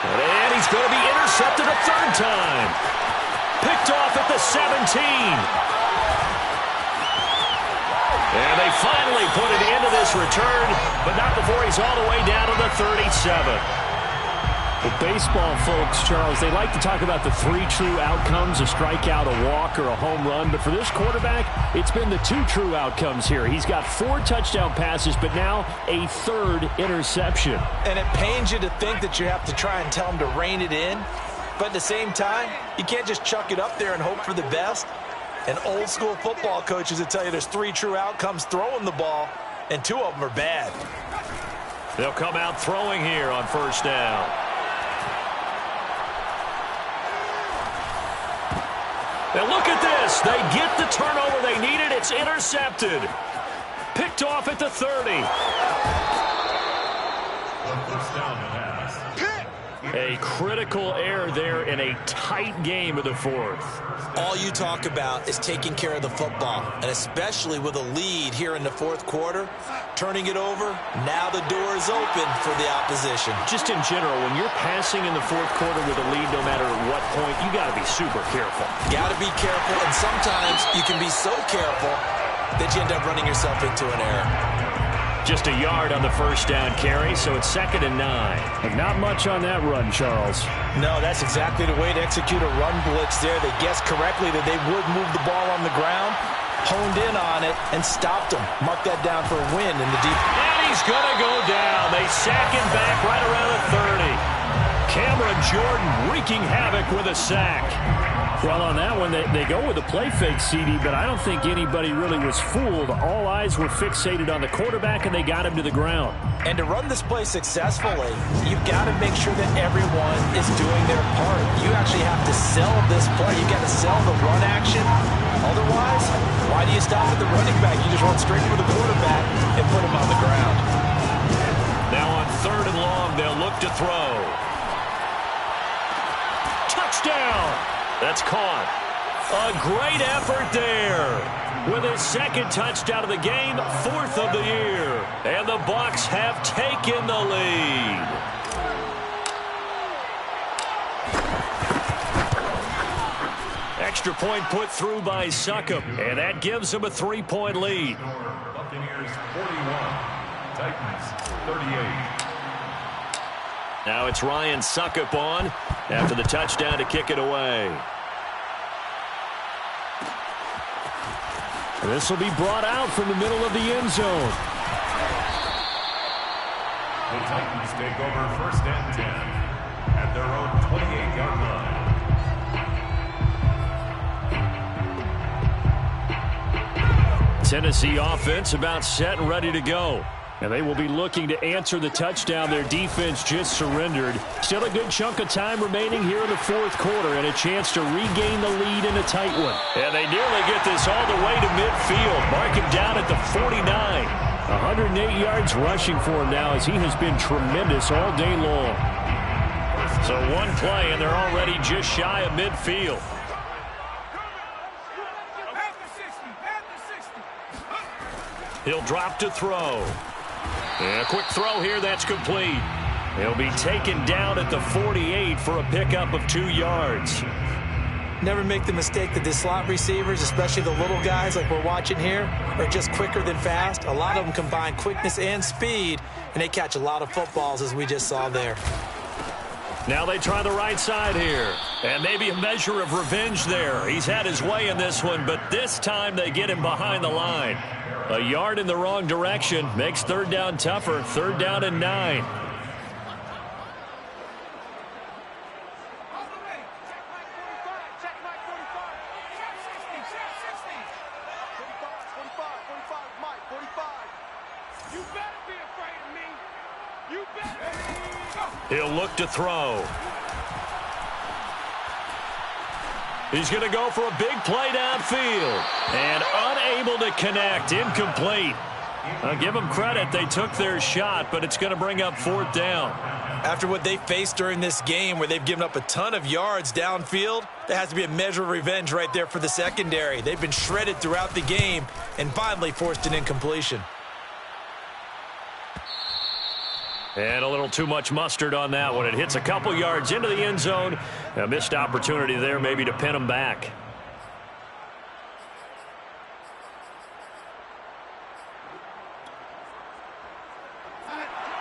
A: And he's going to be intercepted a 3rd time. Picked off at the 17. And they finally put an end to this return, but not before he's all the way down to the 37.
D: Well, baseball folks, Charles, they like to talk about the 3 true outcomes, a strikeout, a walk, or a home run. But for this quarterback, it's been the 2 true outcomes here. He's got 4 touchdown passes, but now a 3rd interception.
B: And it pains you to think that you have to try and tell him to rein it in. But at the same time, you can't just chuck it up there and hope for the best. And old-school football coaches will tell you there's 3 true outcomes throwing the ball, and 2 of them are bad.
A: They'll come out throwing here on first down. And look at this. They get the turnover they needed. It's intercepted. Picked off at the 30.
C: First down pass.
A: A critical error there in a tight game of the 4th.
B: All you talk about is taking care of the football, and especially with a lead here in the 4th quarter, turning it over, now the door is open for the opposition.
A: Just in general, when you're passing in the 4th quarter with a lead, no matter at what point, you got to be super careful.
B: Got to be careful, and sometimes you can be so careful that you end up running yourself into an error.
A: Just a yard on the first down carry, so it's 2nd and 9.
D: And not much on that run, Charles.
B: No, that's exactly the way to execute a run blitz there. They guessed correctly that they would move the ball on the ground, honed in on it, and stopped him. Mark that down for a win in the deep.
A: And he's going to go down. They sack him back right around the 30. Cameron Jordan wreaking havoc with a sack.
D: Well, on that one, they go with a play fake, CD, but I don't think anybody really was fooled. All eyes were fixated on the quarterback, and they got him to the ground.
B: And to run this play successfully, you've got to make sure that everyone is doing their part. You actually have to sell this play. You've got to sell the run action. Otherwise, why do you stop at the running back? You just run straight for the quarterback and put him on the ground.
A: Now on 3rd and long, they'll look to throw. Touchdown! That's caught. A great effort there. With his 2nd touchdown of the game, 4th of the year. And the Bucs have taken the lead. Extra point put through by Succop, and that gives them a 3-point lead.
C: Buccaneers 41, Titans 38.
A: Now it's Ryan Succop on after the touchdown to kick it away.
D: This will be brought out from the middle of the end zone.
C: The Titans take over 1st and 10 at their own 28-yard line.
A: Tennessee offense about set and ready to go.
D: And they will be looking to answer the touchdown their defense just surrendered. Still a good chunk of time remaining here in the fourth quarter and a chance to regain the lead in a tight one.
A: And they nearly get this all the way to midfield. Mark him down at the 49.
D: 108 yards rushing for him now as he has been tremendous all day long.
A: So one play and they're already just shy of midfield. He'll drop to throw. And a quick throw here, that's complete. He'll be taken down at the 48 for a pickup of 2 yards.
B: Never make the mistake that the slot receivers, especially the little guys like we're watching here, are just quicker than fast. A lot of them combine quickness and speed, and they catch a lot of footballs, as we just saw there.
A: Now they try the right side here. And maybe a measure of revenge there. He's had his way in this one, but this time they get him behind the line. A yard in the wrong direction makes third down tougher. 3rd down and 9. He'll look to throw. He's going to go for a big play downfield. And unable to connect. Incomplete. I'll give them credit. They took their shot, but it's going to bring up 4th down.
B: After what they faced during this game where they've given up a ton of yards downfield, there has to be a measure of revenge right there for the secondary. They've been shredded throughout the game and finally forced an incompletion.
A: And a little too much mustard on that one. It hits a couple yards into the end zone. A missed opportunity there maybe to pin them back.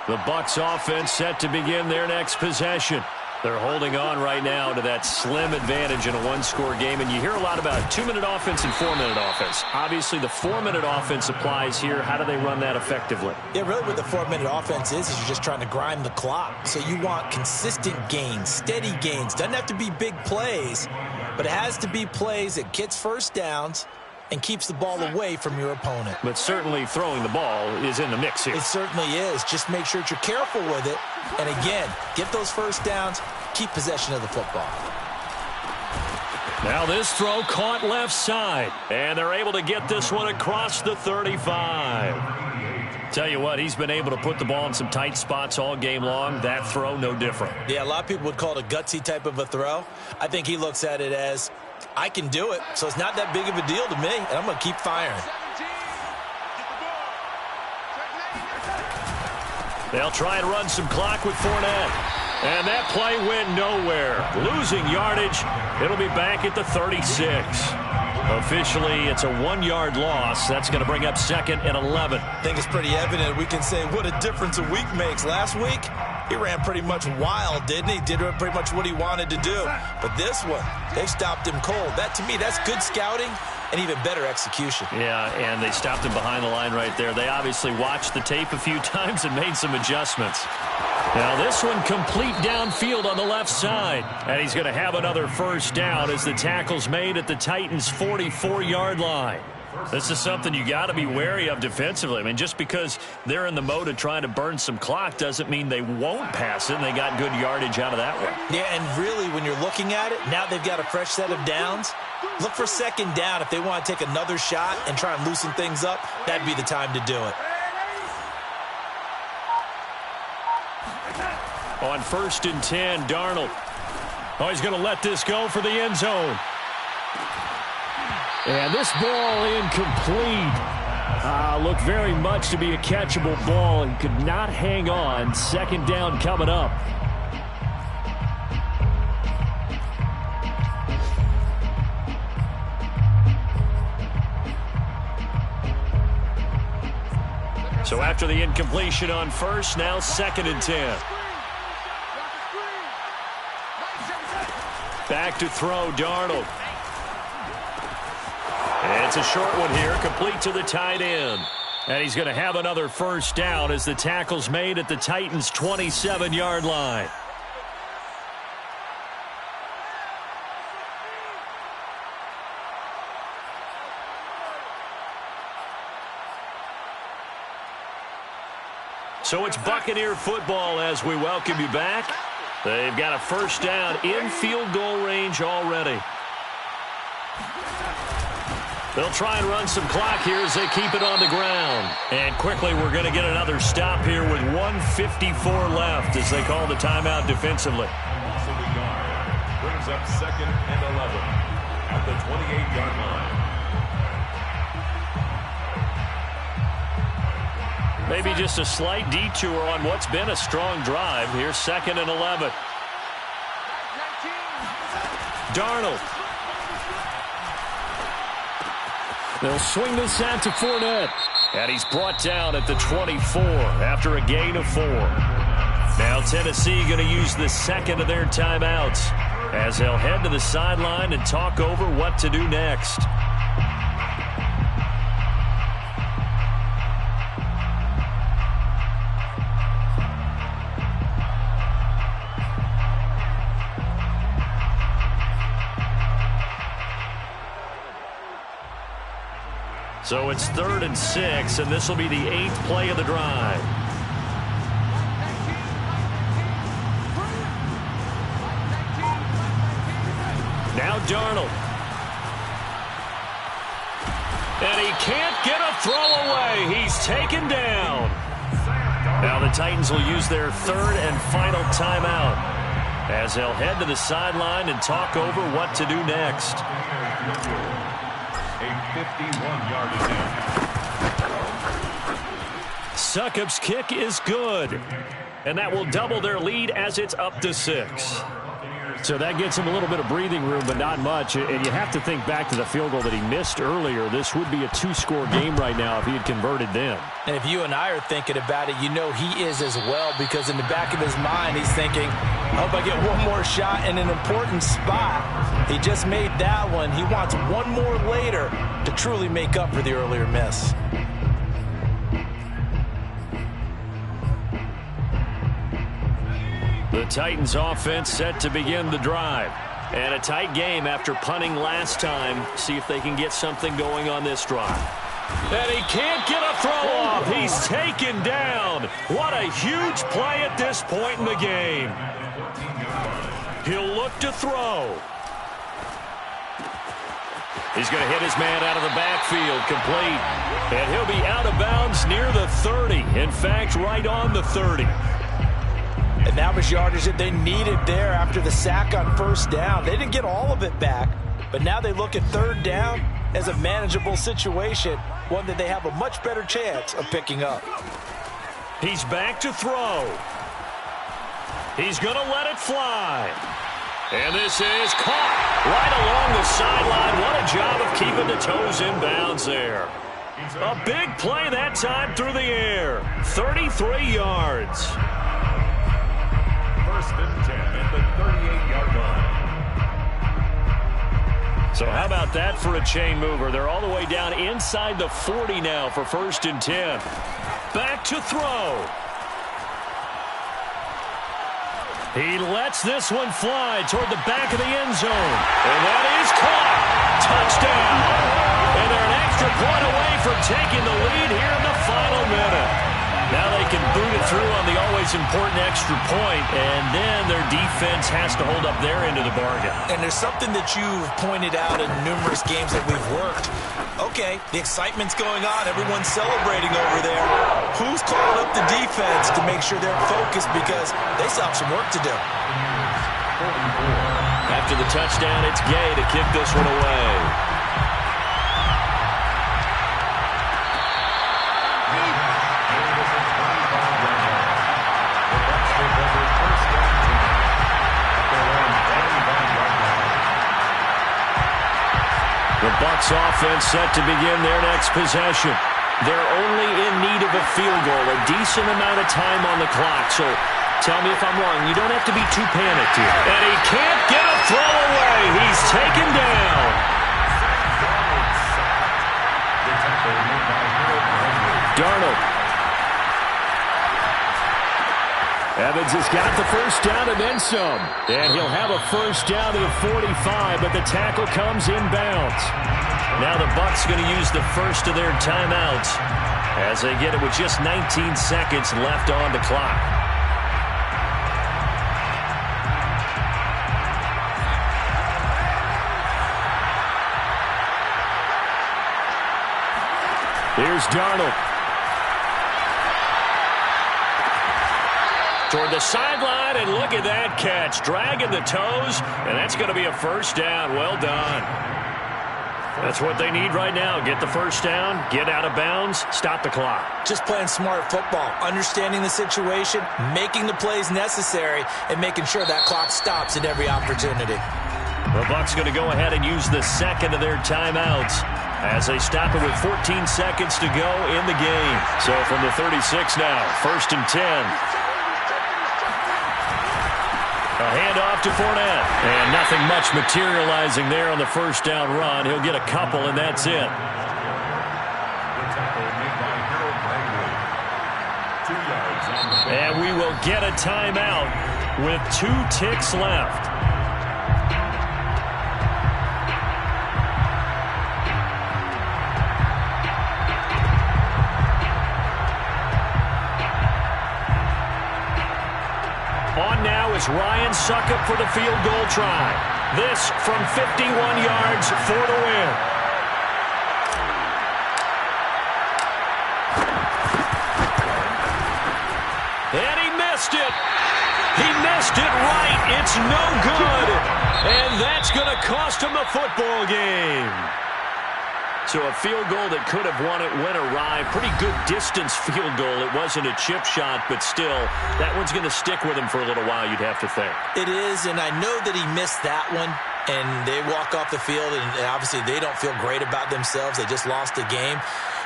A: The Bucs offense set to begin their next possession. They're holding on right now to that slim advantage in a one-score game. And you hear a lot about 2-minute offense and 4-minute offense. Obviously, the 4-minute offense applies here. How do they run that effectively?
B: Yeah, really what the 4-minute offense is you're just trying to grind the clock. So you want consistent gains, steady gains. Doesn't have to be big plays, but it has to be plays that gets first downs and keeps the ball away from your opponent.
A: But certainly throwing the ball is in the mix here.
B: It certainly is. Just make sure that you're careful with it. And again, get those first downs, keep possession of the football.
A: Now this throw caught left side. And they're able to get this one across the 35. Tell you what, he's been able to put the ball in some tight spots all game long. That throw, no different.
B: Yeah, a lot of people would call it a gutsy type of a throw. I think he looks at it as, I can do it, so it's not that big of a deal to me, and I'm going to keep firing.
A: They'll try and run some clock with Fournette. And that play went nowhere. Losing yardage. It'll be back at the 36. Officially, it's a 1-yard loss. That's going to bring up 2nd and 11.
B: I think it's pretty evident. We can say what a difference a week makes. Last week, he ran pretty much wild, didn't he? Did pretty much what he wanted to do. But this one, they stopped him cold. That, to me, that's good scouting and even better execution.
A: Yeah, and they stopped him behind the line right there. They obviously watched the tape a few times and made some adjustments. Now this one complete downfield on the left side. And he's going to have another first down as the tackle's made at the Titans' 44-yard line. This is something you got to be wary of defensively. I mean, just because they're in the mode of trying to burn some clock doesn't mean they won't pass it, and they got good yardage out of that one.
B: Yeah, and really, when you're looking at it, now they've got a fresh set of downs. Look for 2nd down. If they want to take another shot and try and loosen things up, that'd be the time to do it.
A: On 1st and 10, Darnold. Oh, he's going to let this go for the end zone.
D: And this ball incomplete. Looked very much to be a catchable ball and could not hang on. 2nd down coming up.
A: So after the incompletion on 1st, now 2nd and 10. Back to throw, Darnold. And it's a short one here, complete to the tight end. And he's going to have another first down as the tackle's made at the Titans' 27-yard line. So it's Buccaneer football as we welcome you back. They've got a first down in field goal range already. They'll try and run some clock here as they keep it on the ground. And quickly we're going to get another stop here with 1:54 left as they call the timeout defensively.
C: Brings up 2nd and 11 at the 28-yard line.
A: Maybe just a slight detour on what's been a strong drive. Here's 2nd and 11. Darnold. They'll swing this out to Fournette. And he's brought down at the 24 after a gain of 4. Now Tennessee going to use the second of their timeouts as they'll head to the sideline and talk over what to do next. So it's 3rd and 6, and this will be the 8th play of the drive. Now Darnold. And he can't get a throw away. He's taken down. Now the Titans will use their 3rd and final timeout as they'll head to the sideline and talk over what to do next.
C: A 51-yard attempt.
A: Succop's kick is good. And that will double their lead as it's up to 6.
D: So that gets him a little bit of breathing room, but not much. And you have to think back to the field goal that he missed earlier. This would be a 2-score game right now if he had converted then.
B: And if you and I are thinking about it, you know he is as well, because in the back of his mind, he's thinking, I hope I get one more shot in an important spot. He just made that one. He wants one more later to truly make up for the earlier miss.
A: The Titans offense set to begin the drive. And a tight game after punting last time. See if they can get something going on this drive. And he can't get a throw off. He's taken down. What a huge play at this point in the game. He'll look to throw. He's going to hit his man out of the backfield, complete. And he'll be out of bounds near the 30. In fact, right on the 30.
B: And that was yardage that they needed there after the sack on 1st down. They didn't get all of it back, but now they look at 3rd down as a manageable situation, one that they have a much better chance of picking up.
A: He's back to throw. He's going to let it fly. And this is caught right along the sideline. What a job of keeping the toes in bounds there. A big play that time through the air. 33 yards.
C: 1st and 10 at the 38-yard line.
A: So how about that for a chain mover? They're all the way down inside the 40 now for 1st and 10. Back to throw. He lets this one fly toward the back of the end zone. And that is caught. Touchdown. And they're an extra point away from taking the lead here in the final minute. Now they can boot it through on the always important extra point, and then their defense has to hold up their end of the bargain.
B: And there's something that you've pointed out in numerous games that we've worked. Okay, the excitement's going on. Everyone's celebrating over there. Who's calling up the defense to make sure they're focused, because they still have some work to do.
A: After the touchdown, it's Gay to kick this one away. The Bucs offense set to begin their next possession. They're only in need of a field goal, a decent amount of time on the clock. So tell me if I'm wrong. You don't have to be too panicked here. And he can't get a throw away. He's taken down. Darnold. Evans has got the first down and then some. And he'll have a first down to the 45, but the tackle comes inbounds. Now the Bucs going to use the first of their timeouts as they get it with just 19 seconds left on the clock.
D: Here's Darnold.
A: Toward the sideline, and look at that catch. Dragging the toes, and that's going to be a first down. Well done. That's what they need right now. Get the first down, get out of bounds, stop the clock.
B: Just playing smart football, understanding the situation, making the plays necessary, and making sure that clock stops at every opportunity.
A: The Bucs going to go ahead and use the second of their timeouts as they stop it with 14 seconds to go in the game. So from the 36 now, 1st and 10. A handoff to Fournette. And nothing much materializing there on the first down run. He'll get a couple, and that's it.
C: The tackle made by Harold Bagley. 2 yards on the play.
A: And we will get a timeout with 2 ticks left. On now is Ryan Succop for the field goal try. This from 51 yards for the win. And he missed it. He missed it right. It's no good. And that's going to cost him the football game. So a field goal that could have won it went awry. Pretty good distance field goal. It wasn't a chip shot, but still, that one's going to stick with him for a little while, you'd have to think.
B: It is, and I know that he missed that one, and they walk off the field, and obviously they don't feel great about themselves. They just lost the game.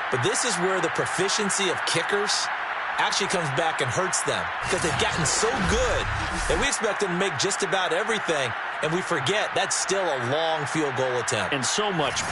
B: But this is where the proficiency of kickers actually comes back and hurts them because they've gotten so good that we expect them to make just about everything, and we forget that's still a long field goal attempt.
A: And so much